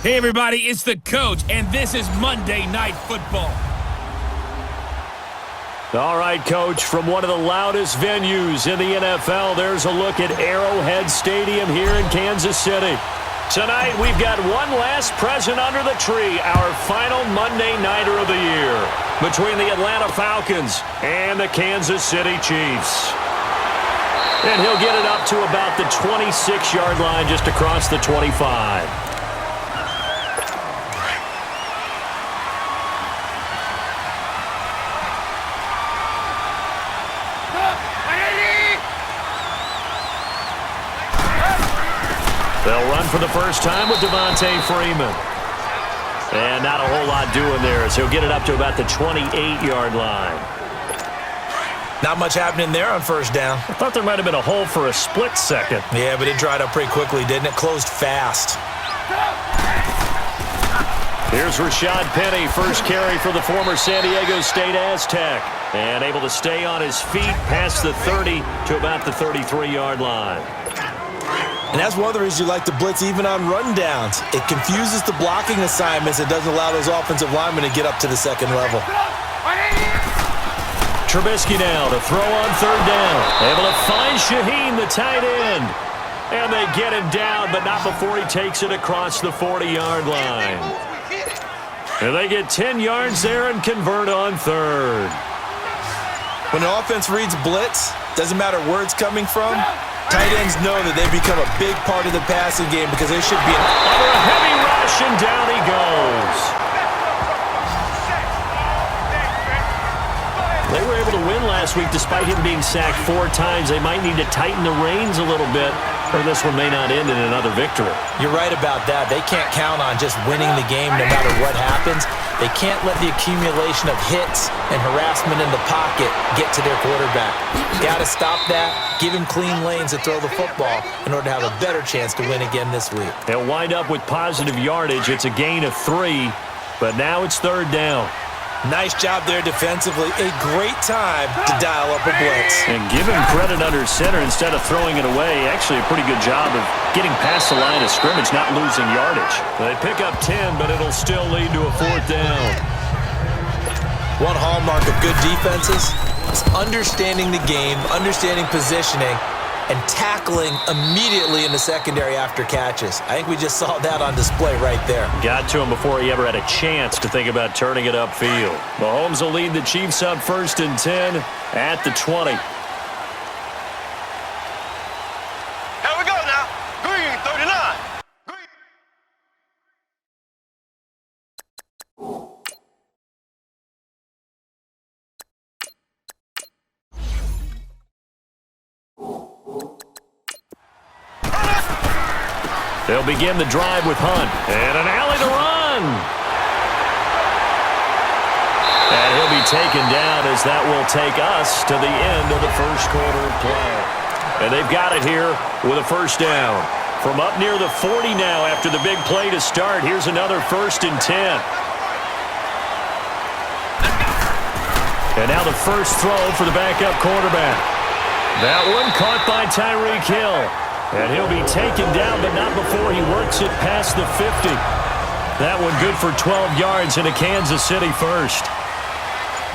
Hey everybody, it's the coach, and this is Monday Night Football. All right, Coach, from one of the loudest venues in the NFL, there's a look at Arrowhead Stadium here in Kansas City. Tonight, we've got one last present under the tree, our final Monday Nighter of the year, between the Atlanta Falcons and the Kansas City Chiefs. And he'll get it up to about the 26-yard line just across the 25. They'll run for the first time with Devontae Freeman. And not a whole lot doing there as he'll get it up to about the 28-yard line. Not much happening there on first down. I thought there might have been a hole for a split second. Yeah, but it dried up pretty quickly, didn't it? Closed fast. Here's Rashad Penny, first carry for the former San Diego State Aztec. And able to stay on his feet past the 30 to about the 33-yard line. And that's one of the reasons you like to blitz even on rundowns. It confuses the blocking assignments. It doesn't allow those offensive linemen to get up to the second level. Trubisky now to throw on third down. Able to find Shaheen, the tight end. And they get him down, but not before he takes it across the 40-yard line. And they get 10 yards there and convert on third. When an offense reads blitz, doesn't matter where it's coming from, tight ends know that they become a big part of the passing game because they should be under a heavy rush, and down he goes. They were able to win last week despite him being sacked 4 times. They might need to tighten the reins a little bit, or this one may not end in another victory. You're right about that. They can't count on just winning the game no matter what happens. They can't let the accumulation of hits and harassment in the pocket get to their quarterback. Got to stop that. Give him clean lanes to throw the football in order to have a better chance to win again this week. They'll wind up with positive yardage. It's a gain of 3, but now it's third down. Nice job there defensively. A great time to dial up a blitz. And give him credit under center instead of throwing it away. Actually a pretty good job of getting past the line of scrimmage, not losing yardage. They pick up 10, but it'll still lead to a 4th down. One hallmark of good defenses is understanding the game, understanding positioning, and tackling immediately in the secondary after catches. I think we just saw that on display right there. Got to him before he ever had a chance to think about turning it upfield. Mahomes will lead the Chiefs up 1st and 10 at the 20. Here we go now. Green 39. They'll begin the drive with Hunt. And an alley to run. And he'll be taken down as that will take us to the end of the first quarter of play. And they've got it here with a first down. From up near the 40 now after the big play to start. Here's another 1st and 10. And now the first throw for the backup quarterback. That one caught by Tyreek Hill. And he'll be taken down, but not before he works it past the 50. That one good for 12 yards into Kansas City first.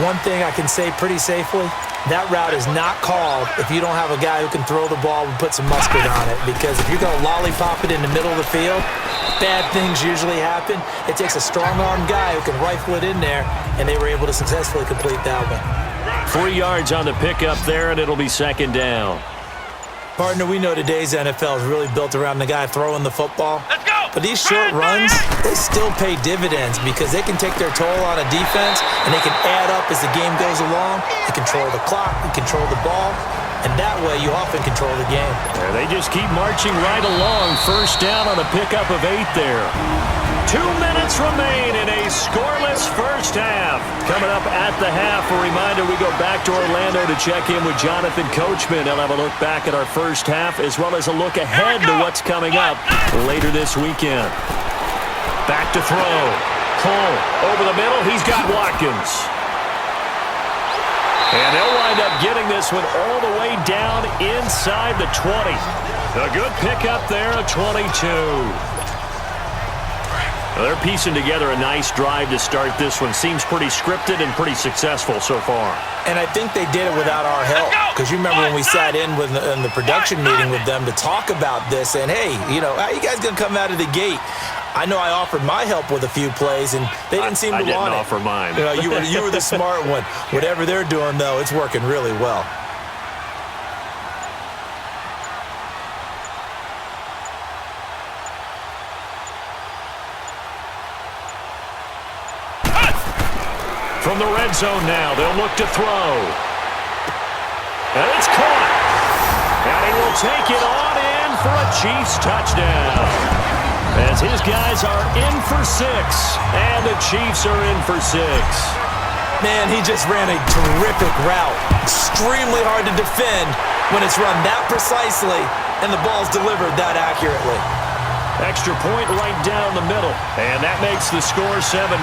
One thing I can say pretty safely, that route is not called if you don't have a guy who can throw the ball and put some mustard on it. Because if you're going to lollipop it in the middle of the field, bad things usually happen. It takes a strong-armed guy who can rifle it in there, and they were able to successfully complete that one. 3 yards on the pickup there, and it'll be 2nd down. Partner, we know today's NFL is really built around the guy throwing the football. Let's go! But these short runs, they still pay dividends because they can take their toll on a defense and they can add up as the game goes along. They control the clock, they control the ball, and that way you often control the game. Yeah, they just keep marching right along. First down on a pickup of 8 there. 2 minutes remain in a scoreless first half. Coming up at the half, a reminder we go back to Orlando to check in with Jonathan Coachman. He'll have a look back at our first half as well as a look ahead to what's coming up later this weekend. Back to throw. Pull over the middle. He's got Watkins. And they'll wind up getting this one all the way down inside the 20. A good pickup there, a 22. They're piecing together a nice drive to start this one. Seems pretty scripted and pretty successful so far. And I think they did it without our help. Because you remember when we sat in the production meeting with them to talk about this, and hey, you know, how you guys going to come out of the gate? I know I offered my help with a few plays, and they didn't seem to want it. I didn't offer mine. You know, you were the smart one. Whatever they're doing, though, it's working really well. From the red zone now, they'll look to throw. And it's caught. And he will take it on in for a Chiefs touchdown. As his guys are in for 6, and the Chiefs are in for 6. Man, he just ran a terrific route. Extremely hard to defend when it's run that precisely and the ball's delivered that accurately. Extra point right down the middle, and that makes the score 7-0.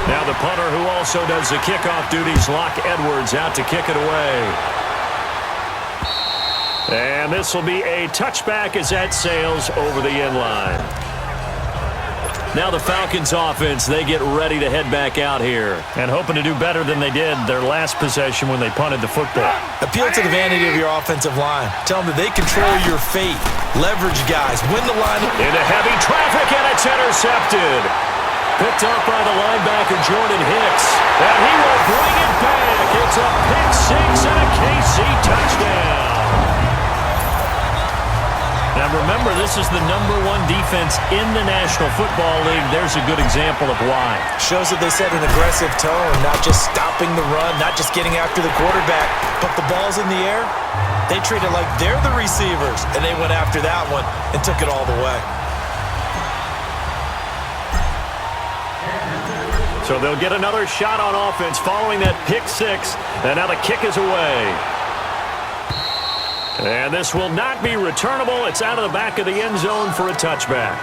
Now the punter who also does the kickoff duties, Locke Edwards, out to kick it away. And this will be a touchback as that sails over the end line. Now the Falcons offense, they get ready to head back out here and hoping to do better than they did their last possession when they punted the football. Appeal to the vanity of your offensive line. Tell them that they control your fate. Leverage guys. Win the line. Into heavy traffic, and it's intercepted. Picked up by the linebacker, Jordan Hicks. And he will bring it back. It's a pick 6 and a KC touchdown. Now remember, this is the #1 defense in the National Football League. There's a good example of why. Shows that they set an aggressive tone, not just stopping the run, not just getting after the quarterback, but the ball's in the air. They treat it like they're the receivers, and they went after that one and took it all the way. So they'll get another shot on offense following that pick 6, and now the kick is away. And this will not be returnable. It's out of the back of the end zone for a touchback.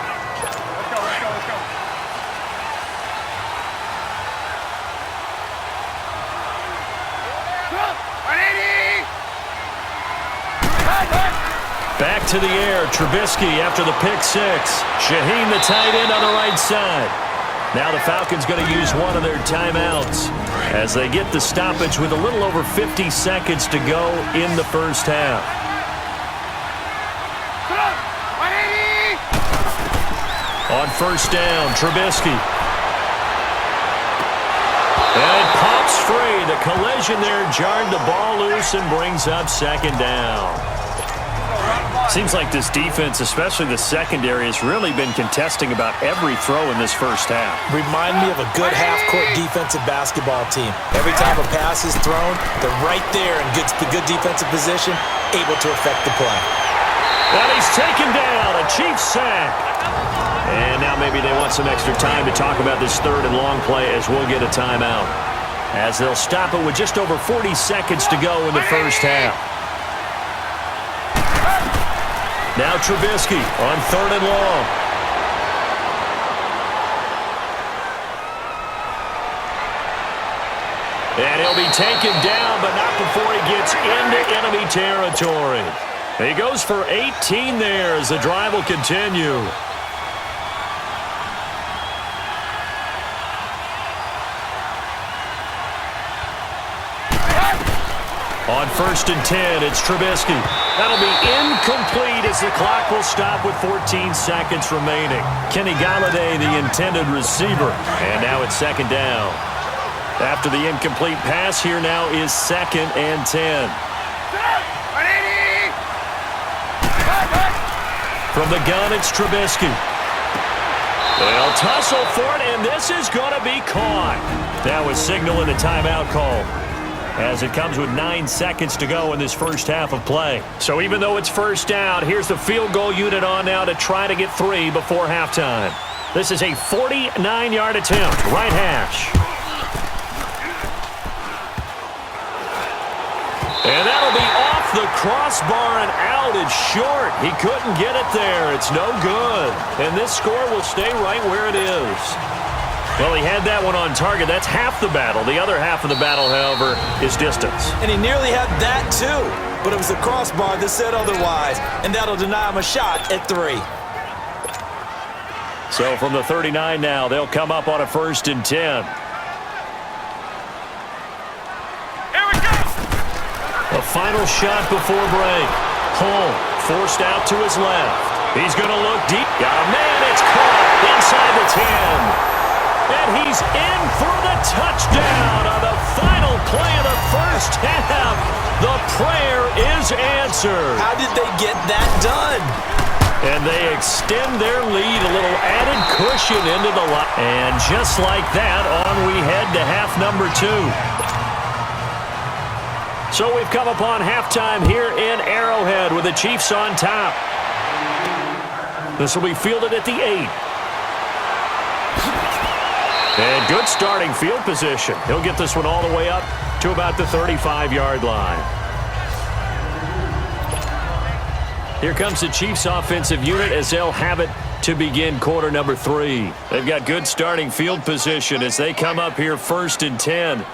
Back to the air, Trubisky after the pick 6. Shaheen, the tight end, on the right side. Now the Falcons going to use one of their timeouts as they get the stoppage with a little over 50 seconds to go in the first half. On first down, Trubisky. And it pops free. The collision there jarred the ball loose and brings up second down. Seems like this defense, especially the secondary, has really been contesting about every throw in this first half. Remind me of a good half-court defensive basketball team. Every time a pass is thrown, they're right there in good defensive position, able to affect the play. And he's taken down, a Chiefs sack. And now maybe they want some extra time to talk about this third and long play as we'll get a timeout. As they'll stop it with just over 40 seconds to go in the first half. Now Trubisky on third and long. And he'll be taken down, but not before he gets into enemy territory. He goes for 18 there as the drive will continue. On first and 10, it's Trubisky. That'll be incomplete as the clock will stop with 14 seconds remaining. Kenny Galladay, the intended receiver. And now it's second down. After the incomplete pass, here now is second and 10. From the gun, it's Trubisky. They'll tussle for it, and this is going to be caught. Now a signal and a timeout call, as it comes with 9 seconds to go in this first half of play. So even though it's first down, here's the field goal unit on now to try to get 3 before halftime. This is a 49-yard attempt, right hash. And that'll be off the crossbar and out. It's short. He couldn't get it there. It's no good. And this score will stay right where it is. Well, he had that one on target. That's half the battle. The other half of the battle, however, is distance. And he nearly had that, too. But it was the crossbar that said otherwise. And that'll deny him a shot at 3. So from the 39 now, they'll come up on a 1st and 10. Here we go! A final shot before break. Home, forced out to his left. He's going to look deep. Got a man, it's caught inside the 10. And he's in for the touchdown on the final play of the first half. The prayer is answered. How did they get that done? And they extend their lead, a little added cushion into the line. And just like that, on we head to half number 2. So we've come upon halftime here in Arrowhead with the Chiefs on top. This will be fielded at the 8. And good starting field position. He'll get this one all the way up to about the 35-yard line. Here comes the Chiefs offensive unit as they'll have it to begin quarter number 3. They've got good starting field position as they come up here 1st and 10.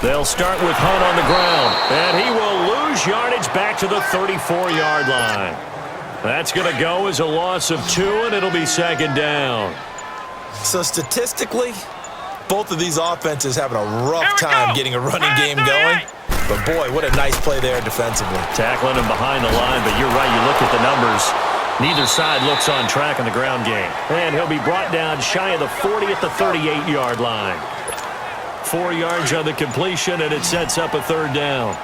They'll start with Hunt on the ground, and he will lose yardage back to the 34-yard line. That's going to go as a loss of 2, and it'll be 2nd down. So statistically, both of these offenses having a rough time getting a running game going. But boy, what a nice play there defensively. Tackling him behind the line, but you're right, you look at the numbers. Neither side looks on track in the ground game. And he'll be brought down shy of the 40 at the 38-yard line. 4 yards on the completion, and it sets up a 3rd down.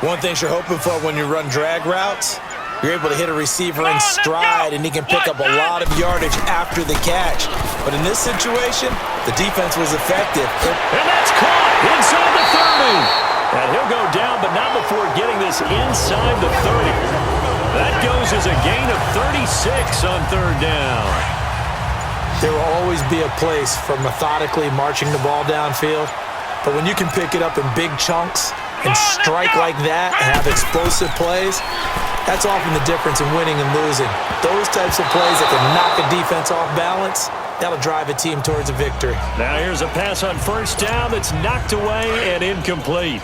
One thing you're hoping for when you run drag routes, you're able to hit a receiver in stride, and he can pick up a lot of yardage after the catch. But in this situation, the defense was effective. And that's caught inside the 30. And he'll go down, but not before getting this inside the 30. That goes as a gain of 36 on 3rd down. There will always be a place for methodically marching the ball downfield. But when you can pick it up in big chunks and strike like that and have explosive plays, that's often the difference in winning and losing. Those types of plays that can knock a defense off balance, that'll drive a team towards a victory. Now here's a pass on 1st down that's knocked away and incomplete.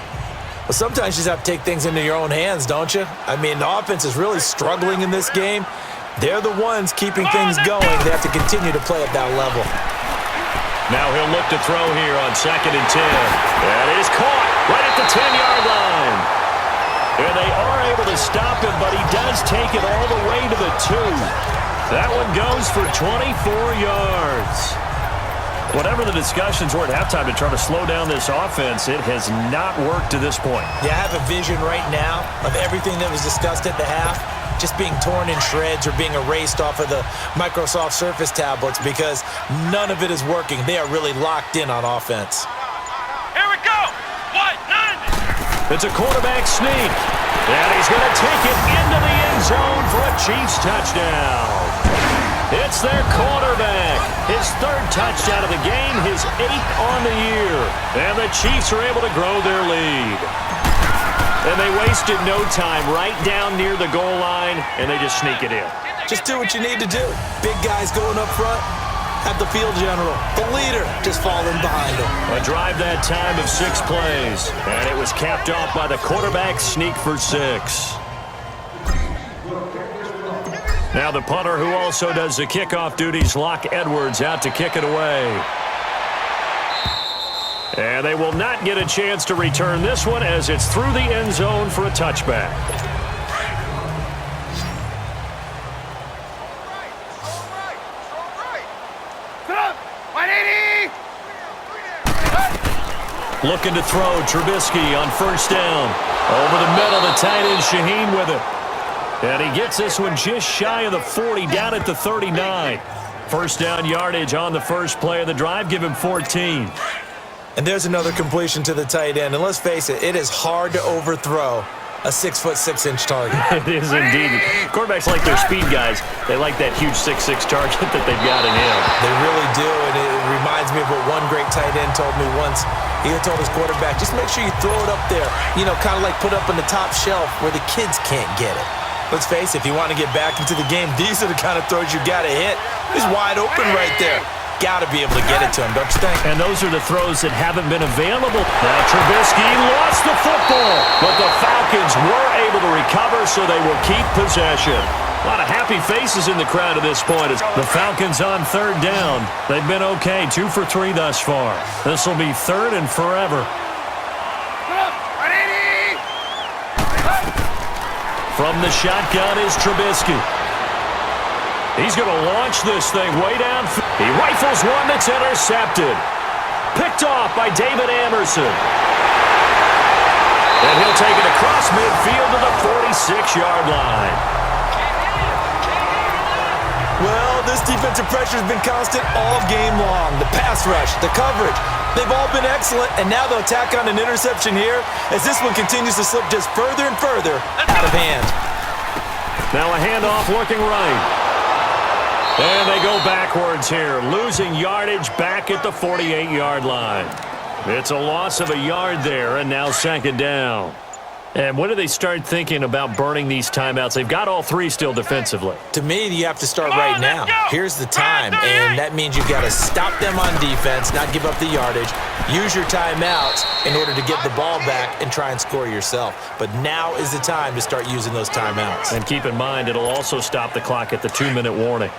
Well, sometimes you just have to take things into your own hands, don't you? I mean, the offense is really struggling in this game. They're the ones keeping things going. They have to continue to play at that level. Now he'll look to throw here on 2nd and 10. That is caught right at the 10-yard line. And they are able to stop him, but he does take it all the way to the 2. That one goes for 24 yards. Whatever the discussions were at halftime to try to slow down this offense, it has not worked to this point. Yeah, I have a vision right now of everything that was discussed at the half just being torn in shreds or being erased off of the Microsoft Surface tablets because none of it is working. They are really locked in on offense. Here we go! What? None! It's a quarterback sneak. And he's going to take it into the end zone for a Chiefs touchdown. It's their quarterback. His 3rd touchdown of the game, his 8th on the year. And the Chiefs are able to grow their lead. And they wasted no time right down near the goal line, and they just sneak it in. Just do what you need to do. Big guys going up front. Have the field general, the leader, just falling behind him. A drive that time of 6 plays. And it was capped off by the quarterback sneak for 6. Now the punter who also does the kickoff duties, Locke Edwards, out to kick it away. And they will not get a chance to return this one as it's through the end zone for a touchback. Looking to throw, Trubisky on 1st down. Over the middle, the tight end Shaheen with it. And he gets this one just shy of the 40, down at the 39. 1st down yardage on the first play of the drive. Give him 14. And there's another completion to the tight end. And let's face it, it is hard to overthrow a 6'6" target. It is indeed. Quarterbacks like their speed guys. They like that huge 6'6" target that they've got in him. They really do, and it reminds me of what one great tight end told me once. He told his quarterback, just make sure you throw it up there, you know, kind of like put up on the top shelf where the kids can't get it. Let's face it, if you want to get back into the game, these are the kind of throws you got to hit. He's wide open right there. Got to be able to get it to him, don't you think? And those are the throws that haven't been available. Now Trubisky lost the football, but the Falcons were able to recover, so they will keep possession. A lot of happy faces in the crowd at this point. The Falcons on third down. They've been okay, 2 for 3 thus far. This will be third and forever. From the shotgun is Trubisky. He's going to launch this thing way down. He rifles one that's intercepted. Picked off by David Amerson. And he'll take it across midfield to the 46-yard line. Well, this defensive pressure has been constant all game long. The pass rush, the coverage, they've all been excellent, and now they'll tack on an interception here as this one continues to slip just further and further out of hand. Now a handoff looking right. And they go backwards here, losing yardage back at the 48-yard line. It's a loss of a yard there, and now second down. And when do they start thinking about burning these timeouts? They've got all 3 still defensively. To me, you have to start right now. Here's the time, and that means you've got to stop them on defense, not give up the yardage, use your timeouts in order to get the ball back and try and score yourself. But now is the time to start using those timeouts. And keep in mind, it'll also stop the clock at the 2-minute warning.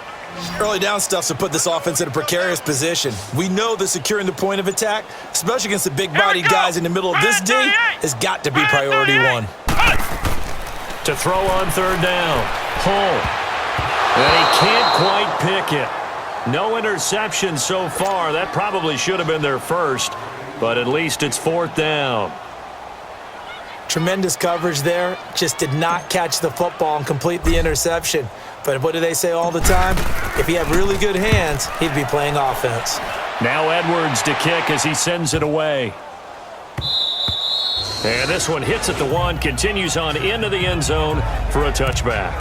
Early down stuff's to put this offense in a precarious position. We know that securing the point of attack, especially against the big-bodied guys in the middle of this D, has got to be priority 1. To throw on third down. Home. And he can't quite pick it. No interception so far. That probably should have been their first, but at least it's fourth down. Tremendous coverage there. Just did not catch the football and complete the interception. But what do they say all the time? If he had really good hands, he'd be playing offense. Now Edwards to kick as he sends it away. And this one hits at the 1, continues on into the end zone for a touchback.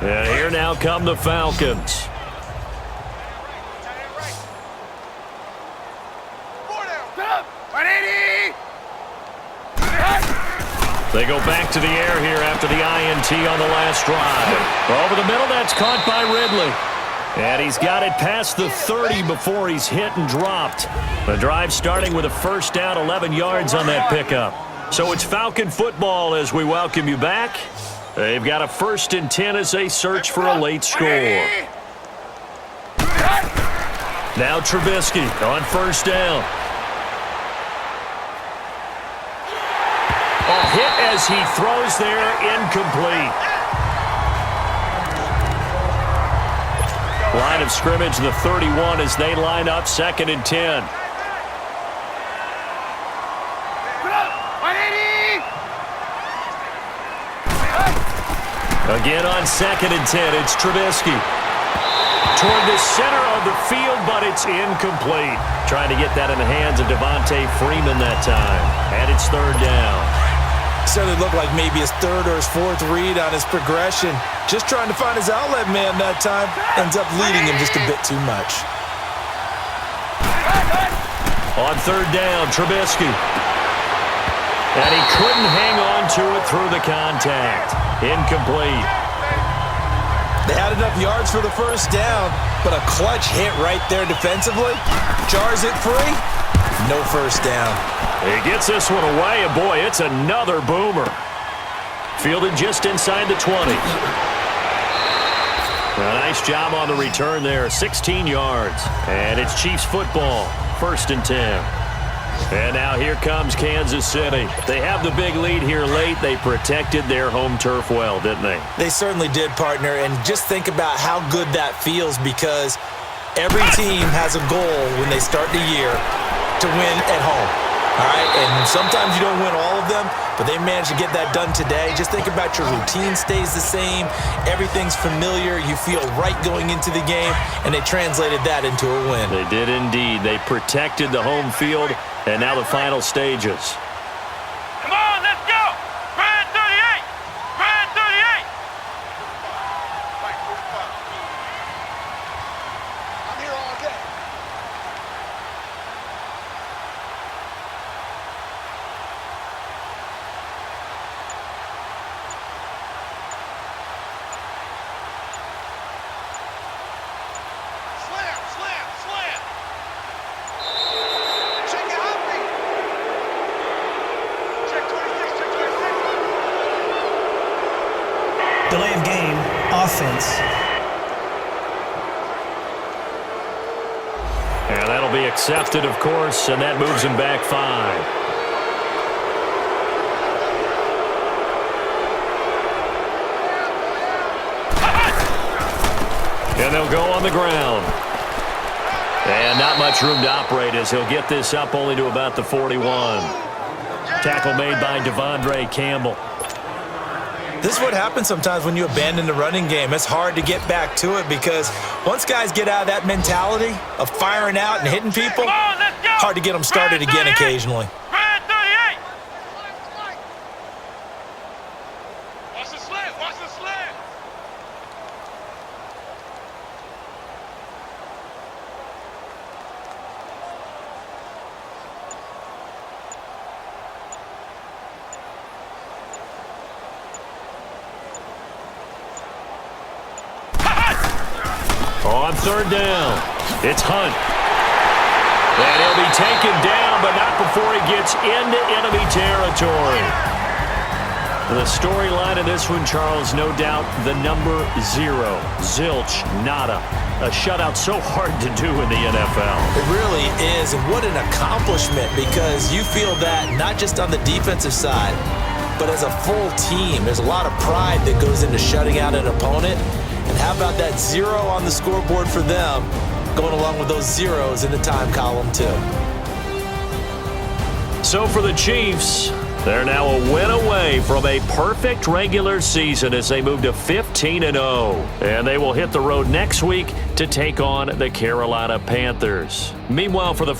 And here now come the Falcons. They go back to the air here after the INT on the last drive. Over the middle, that's caught by Ridley. And he's got it past the 30 before he's hit and dropped. The drive starting with a first down, 11 yards on that pickup. So it's Falcon football as we welcome you back. They've got a 1st and 10 as they search for a late score. Now Trubisky on first down. A hit as he throws there, incomplete. Line of scrimmage, the 31 as they line up 2nd and 10. Again on 2nd and 10, it's Trubisky. Toward the center of the field, but it's incomplete. Trying to get that in the hands of Devontae Freeman that time. And it's third down. Certainly looked like maybe his 3rd or his 4th read on his progression. Just trying to find his outlet man that time. Ends up leading him just a bit too much. On third down, Trubisky. And he couldn't hang on to it through the contact. Incomplete. They had enough yards for the first down, but a clutch hit right there defensively. Jars it free. No first down. He gets this one away, and boy, it's another boomer. Fielded just inside the 20. A nice job on the return there, 16 yards. And it's Chiefs football, 1st and 10. And now here comes Kansas City. They have the big lead here late. They protected their home turf well, didn't they? They certainly did, partner. And just think about how good that feels, because every team has a goal when they start the year to win at home. All right, and sometimes you don't win all of them, but they managed to get that done today. Just think about your routine stays the same. Everything's familiar. You feel right going into the game, and they translated that into a win. They did indeed. They protected the home field, and now the final stages. Come on, let's go! Red 38! Red 38! I'm here all day. Slam, slam, slam! Shake it, Humphrey! defense. And that'll be accepted, of course, and that moves him back 5. And they'll go on the ground. And not much room to operate as he'll get this up only to about the 41. Tackle made by Devondre Campbell. This is what happens sometimes when you abandon the running game. It's hard to get back to it because once guys get out of that mentality of firing out and hitting people, hard to get them started again occasionally. Watch the slant, watch the slant. On third down, it's Hunt. And he'll be taken down, but not before he gets into enemy territory. The storyline of this one, Charles, no doubt the number 0. Zilch, nada. A shutout so hard to do in the NFL. It really is, and what an accomplishment because you feel that not just on the defensive side, but as a full team. There's a lot of pride that goes into shutting out an opponent. And how about that 0 on the scoreboard for them, going along with those zeros in the time column, too. So for the Chiefs, they're now a win away from a perfect regular season as they move to 15-0. And they will hit the road next week to take on the Carolina Panthers. Meanwhile, for the